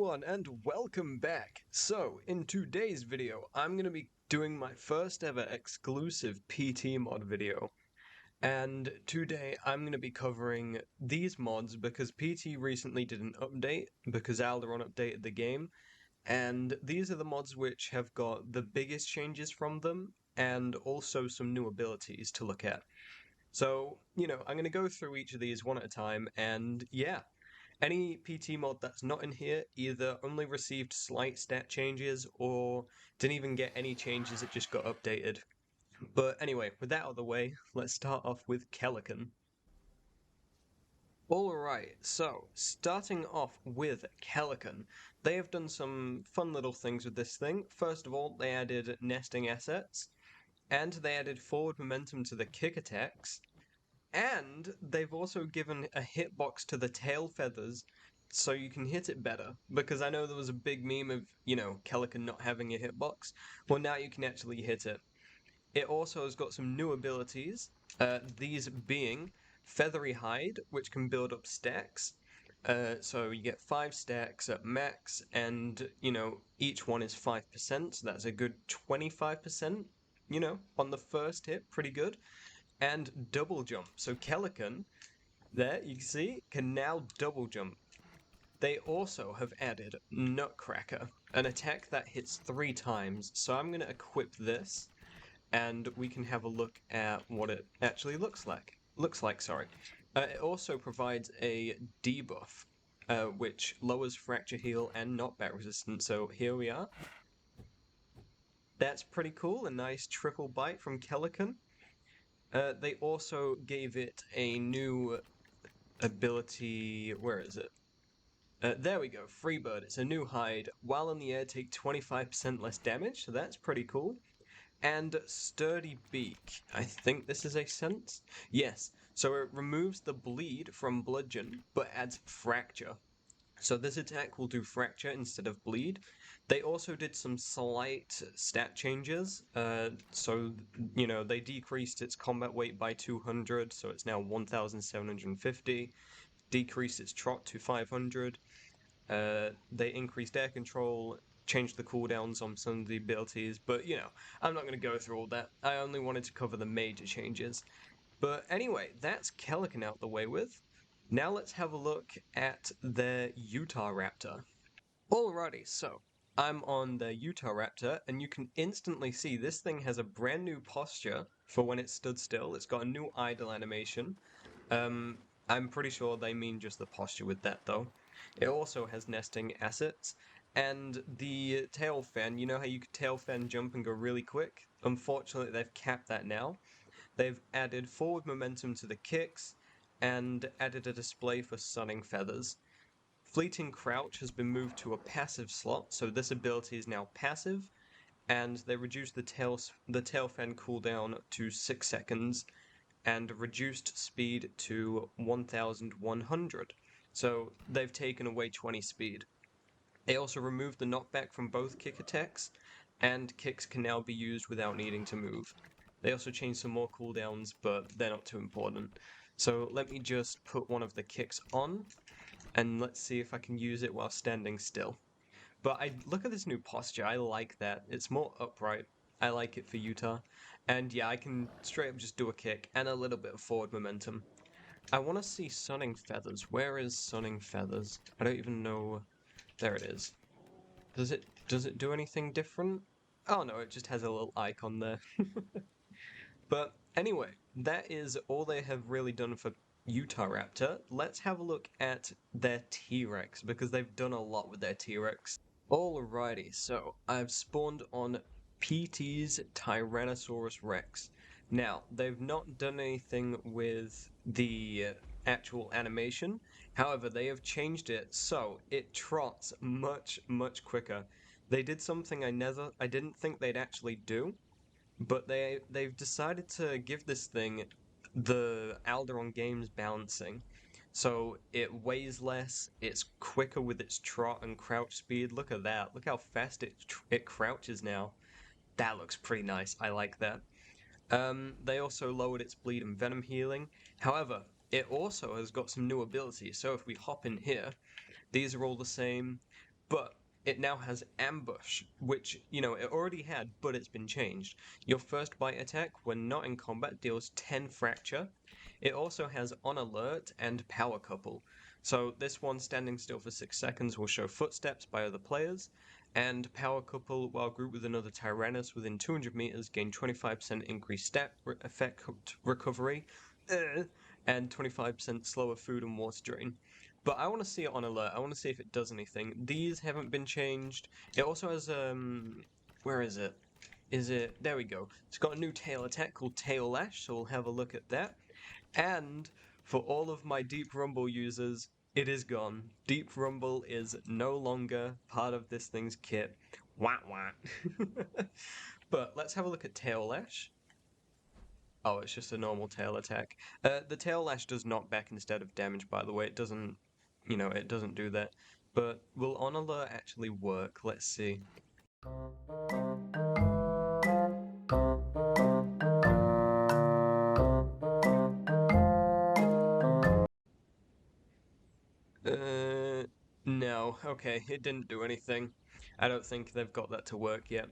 everyone, and welcome back. So, in today's video, I'm going to be doing my first ever exclusive PT mod video. And today, I'm going to be covering these mods because PT recently did an update, because Alderon updated the game. And these are the mods which have got the biggest changes from them, and also some new abilities to look at. So, I'm going to go through each of these one at a time, and yeah. Any PT mod that's not in here either only received slight stat changes or didn't even get any changes, it just got updated. But anyway, with that out of the way, let's start off with Calican. Alright, so starting off with Calican, they have done some fun little things with this thing. First of all, they added nesting assets, and they added forward momentum to the kick attacks, and they've also given a hitbox to the tail feathers so you can hit it better. Because I know there was a big meme of, Calican not having a hitbox. Well, now you can actually hit it. It also has got some new abilities, these being Feathery Hide, which can build up stacks. So you get 5 stacks at max, and, each one is 5%, so that's a good 25%, on the first hit, pretty good. And double jump. So Calican, there you can see, can now double jump. They also have added Nutcracker, an attack that hits 3 times. So I'm going to equip this, and we can have a look at what it actually looks like. It also provides a debuff, which lowers fracture heal and knockback resistance. So here we are. That's pretty cool. A nice triple bite from Calican. They also gave it a new ability. Where is it? There we go, Freebird. It's a new hide. While in the air, take 25% less damage, so that's pretty cool. And Sturdy Beak. I think this is a sense? Yes. So it removes the bleed from Bludgeon, but adds Fracture. So this attack will do Fracture instead of Bleed. They also did some slight stat changes. They decreased its combat weight by 200, so it's now 1,750. Decreased its trot to 500. They increased air control, changed the cooldowns on some of the abilities, but I'm not going to go through all that. I only wanted to cover the major changes. But anyway, that's Calican out the way with. Now let's have a look at their Utah Raptor. Alrighty, so I'm on the Utah Raptor, and you can instantly see this thing has a brand new posture for when it stood still. It's got a new idle animation. I'm pretty sure they mean just the posture with that, though. It also has nesting assets, and the tail fan, you know how you could tail fan jump and go really quick? Unfortunately, they've capped that now. They've added forward momentum to the kicks, and added a display for sunning feathers. Fleeting Crouch has been moved to a passive slot, so this ability is now passive, and they reduced the tail fan cooldown to 6 seconds, and reduced speed to 1,100. So they've taken away 20 speed. They also removed the knockback from both kick attacks, and kicks can now be used without needing to move. They also changed some more cooldowns, but they're not too important. So let me just put one of the kicks on, and let's see if I can use it while standing still. But look at this new posture, I like that. It's more upright. I like it for Utah. And yeah, I can straight up just do a kick and a little bit of forward momentum. I want to see Sunning Feathers. Where is Sunning Feathers? I don't even know. There it is. Does it do anything different? Oh no, it just has a little icon there. But anyway, that is all they have really done for Utah Raptor. Let's have a look at their T-Rex, because they've done a lot with their T-Rex. Alrighty, so I've spawned on PT's Tyrannosaurus Rex. Now, they've not done anything with the actual animation, however, they have changed it so it trots much, much quicker. They did something I didn't think they'd actually do, but they've decided to give this thing the Alderon Games balancing. So it weighs less, it's quicker with its trot and crouch speed. Look at that. Look how fast it crouches now. That looks pretty nice. I like that. They also lowered its bleed and venom healing. However, it also has got some new abilities. So if we hop in here, these are all the same. but it now has Ambush, which, you know, it already had, but it's been changed. Your first bite attack, when not in combat, deals 10 fracture. It also has On Alert and Power Couple. So this one, standing still for 6 seconds, will show footsteps by other players, and Power Couple, while grouped with another Tyrannus within 200 meters, gain 25% increased stat effect recovery, and 25% slower food and water drain. But I want to see it on alert. I want to see if it does anything. These haven't been changed. It also has where is it? Is it there we go. It's got a new tail attack called Tail Lash, so we'll have a look at that. And for all of my Deep Rumble users, it is gone. Deep Rumble is no longer part of this thing's kit. Wah wah. But let's have a look at Tail Lash. Oh, it's just a normal tail attack. The tail lash does knock back instead of damage, by the way. It doesn't, you know, it doesn't do that. But will On Alert actually work? Let's see. No. Okay, it didn't do anything. I don't think they've got that to work yet.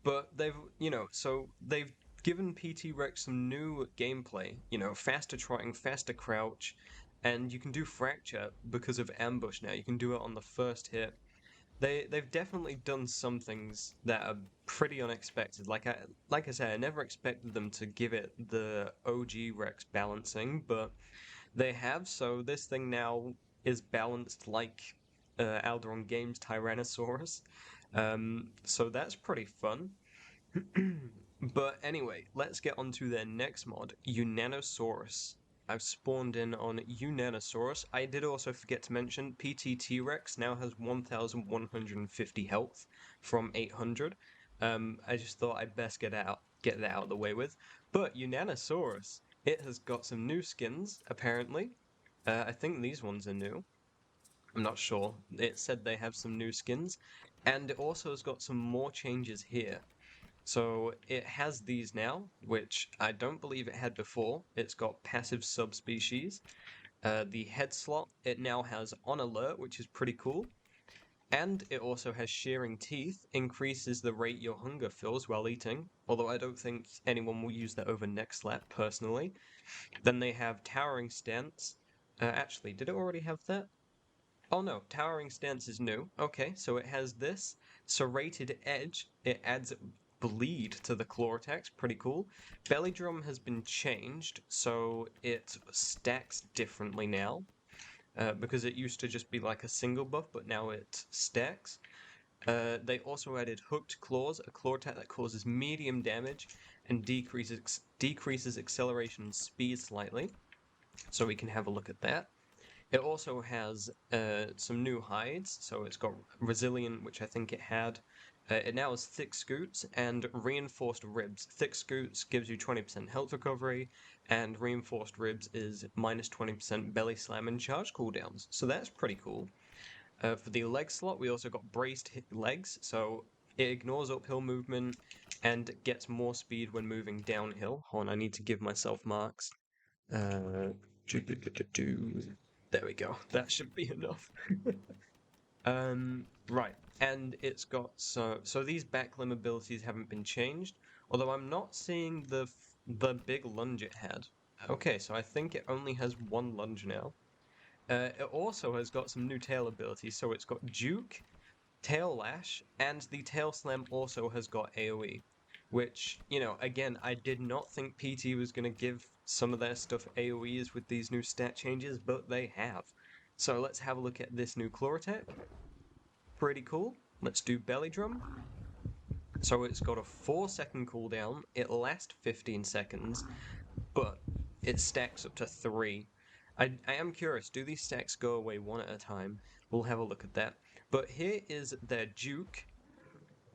But they've, you know, so they've given PT Rex some new gameplay, you know, faster trotting, faster crouch, and you can do fracture because of ambush now. You can do it on the first hit. They've definitely done some things that are pretty unexpected. Like I said, I never expected them to give it the OG Rex balancing, but they have. So this thing now is balanced like Alderon Games Tyrannosaurus. So that's pretty fun. But anyway, let's get on to their next mod, Eanosaurus. I've spawned in on Eanosaurus. I did also forget to mention, PT T-Rex now has 1,150 health from 800. I just thought I'd best get that out of the way with. But Eanosaurus, it has got some new skins, apparently. I think these ones are new. I'm not sure. It said they have some new skins. And it also has got some more changes here. So it has these now, which I don't believe it had before. It's got passive subspecies. The head slot, it now has On Alert, which is pretty cool. And it also has Shearing Teeth, increases the rate your hunger fills while eating, although I don't think anyone will use that over neck slap, personally. Then they have Towering Stance. Actually, did it already have that? Oh no, Towering Stance is new. Okay, so it has this. Serrated Edge, it adds bleed to the claw attacks, pretty cool. Belly Drum has been changed, so it stacks differently now. Because it used to just be like a single buff, but now it stacks. They also added Hooked Claws, a claw attack that causes medium damage and decreases acceleration and speed slightly. So we can have a look at that. It also has some new hides, so it's got Resilient, which I think it had. It now has Thick Scoots and Reinforced Ribs. Thick Scoots gives you 20% health recovery, and Reinforced Ribs is minus 20% belly slam and charge cooldowns. So that's pretty cool. For the leg slot, we also got Braced legs, so it ignores uphill movement and gets more speed when moving downhill. Hold on, I need to give myself marks. There we go. That should be enough. Right. And it's got so these back limb abilities haven't been changed, although I'm not seeing the big lunge it had. Okay, so I think it only has one lunge now. It also has got some new tail abilities, so it's got Juke, Tail Lash, and the Tail Slam also has got AoE. Which, you know, again, I did not think PT was going to give some of their stuff AoEs with these new stat changes, but they have. So let's have a look at this new claw attack. Pretty cool. Let's do Belly Drum. So it's got a 4-second cooldown, it lasts 15 seconds, but it stacks up to 3. I am curious, do these stacks go away one at a time? We'll have a look at that. But here is their Juke.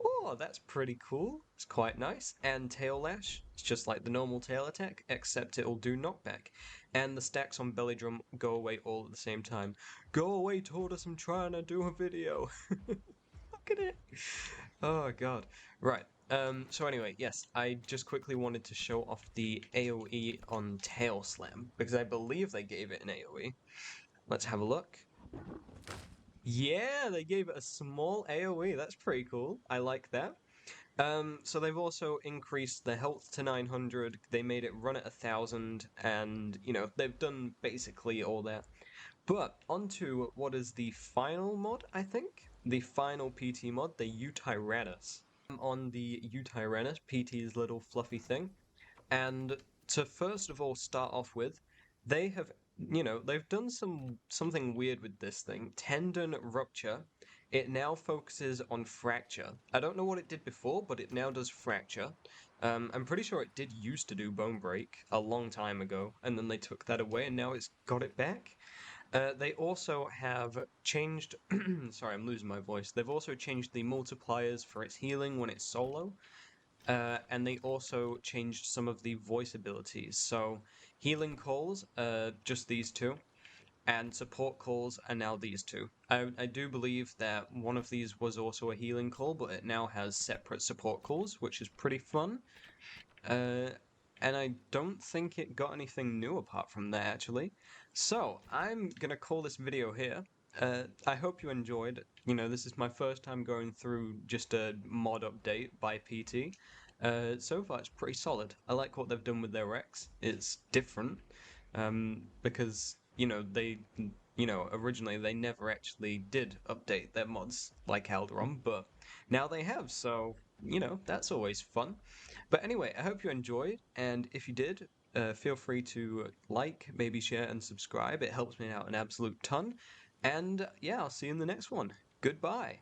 Oh, that's pretty cool. It's quite nice. And Tail Lash, it's just like the normal tail attack, except it'll do knockback. And the stacks on Belly Drum go away all at the same time. Go away, Tortoise, I'm trying to do a video. Look at it. Oh, God. Right. So anyway, yes, I just quickly wanted to show off the AoE on Tail Slam, because I believe they gave it an AoE. Let's have a look. Yeah, they gave it a small AoE. That's pretty cool. I like that. So they've also increased the health to 900. They made it run at 1,000, and they've done basically all that. But onto what is the final mod, I think? The final PT mod, the Utyrannus. On the Utyrannus, PT's little fluffy thing. And to first of all start off with, they have they've done something weird with this thing. Tendon rupture. It now focuses on fracture. I don't know what it did before, but it now does fracture. I'm pretty sure it did used to do bone break a long time ago, and then they took that away, and now it's got it back. They also have changed. Sorry, I'm losing my voice. They've also changed the multipliers for its healing when it's solo. And they also changed some of the voice abilities. So healing calls, just these two, and support calls are now these two. I do believe that one of these was also a healing call, but it now has separate support calls, which is pretty fun. Uh, and I don't think it got anything new apart from that, actually. So, I'm gonna call this video here. I hope you enjoyed. This is my first time going through just a mod update by PT. So far, it's pretty solid. I like what they've done with their Rex. It's different, because, originally they never actually did update their mods like Alderon, but now they have, so, that's always fun. But anyway, I hope you enjoyed, and if you did, feel free to like, maybe share, and subscribe. It helps me out an absolute ton. And yeah, I'll see you in the next one. Goodbye.